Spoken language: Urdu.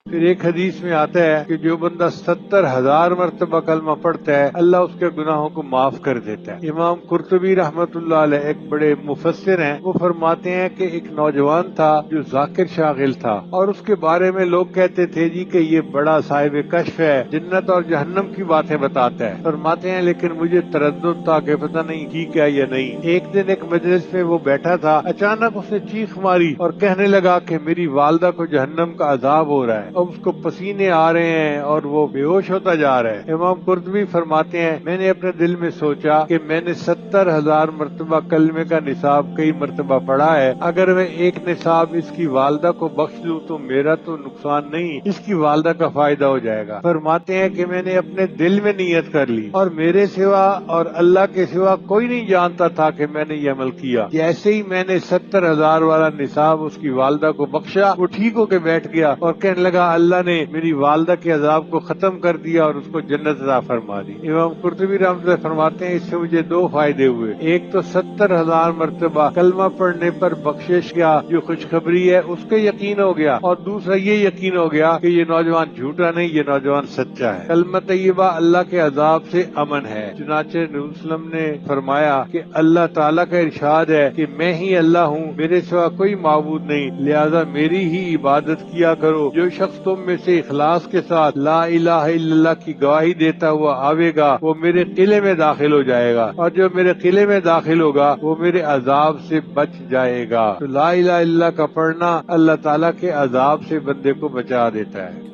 پھر ایک حدیث میں آتا ہے کہ جو بندہ 70,000 مرتبہ کلمہ پڑھتا ہے اللہ اس کے گناہوں کو معاف کر دیتا ہے۔ امام قرطبی رحمت اللہ علیہ ایک بڑے مفسر ہیں، وہ فرماتے ہیں کہ ایک نوجوان تھا جو ذاکر شاغل تھا، اور اس کے بارے میں لوگ کہتے تھے جی کہ یہ بڑا صاحب کشف ہے، جنت اور جہنم کی باتیں بتاتا ہے۔ فرماتے ہیں لیکن مجھے تردد تھا کہ پتہ نہیں ٹھیک ہے یا نہیں۔ ایک دن ایک مجلس میں وہ بیٹھا تھا، اچانک اس نے چیخ ماری اور کہنے لگا کہ میری والدہ کو جہنم کا عذاب ہو رہا ہے، اب اس کو پسینے آ رہے ہیں اور وہ بے ہوش ہوتا جا رہا ہے۔ امام قرطبی فرماتے ہیں میں نے اپنے دل میں سوچا کہ میں نے 70,000 مرتبہ کلمے کا نصاب کئی مرتبہ پڑھا ہے، اگر میں ایک نصاب اس کی والدہ کو بخش دوں تو میرا تو نقصان نہیں، اس کی والدہ کا فائدہ ہو جائے گا۔ فرماتے ہیں کہ میں نے اپنے دل میں نیت کر لی اور میرے سوا اور اللہ کے سوا کوئی نہیں جانتا تھا کہ میں نے یہ عمل کیا۔ جیسے ہی میں نے 70,000 والا نصاب اس کی والدہ کو بخشا، وہ ٹھیک ہو کے بیٹھ گیا اور کہنے لگا اللہ نے میری والدہ کے عذاب کو ختم کر دیا اور اس کو جنت عطا فرما دی۔ امام قرطبی رحمۃ اللہ فرماتے ہیں اس سے مجھے دو فائدے ہوئے، ایک تو 70,000 مرتبہ کلمہ پڑھنے پر بخشش کا جو خوشخبری ہے اس کا یقین ہو گیا، اور دوسرا یہ یقین ہو گیا کہ یہ نوجوان جھوٹا نہیں، یہ نوجوان سچا ہے۔ کلمہ طیبہ اللہ کے عذاب سے امن ہے۔ چنانچہ نبی صلی اللہ علیہ وسلم نے فرمایا کہ اللہ تعالیٰ کا ارشاد ہے کہ میں ہی اللہ ہوں، میرے سوا کوئی معبود نہیں، لہذا میری ہی عبادت کیا کرو۔ جو شخص تم میں سے اخلاص کے ساتھ لا الہ الا اللہ کی گواہی دیتا ہوا آوے گا وہ میرے قلعے میں داخل ہو جائے گا، اور جو میرے قلعے میں داخل ہوگا وہ میرے عذاب سے بچ جائے گا۔ تو لا الہ الا اللہ کا پڑھنا اللہ تعالیٰ کے عذاب سے بندے کو بچا دیتا ہے۔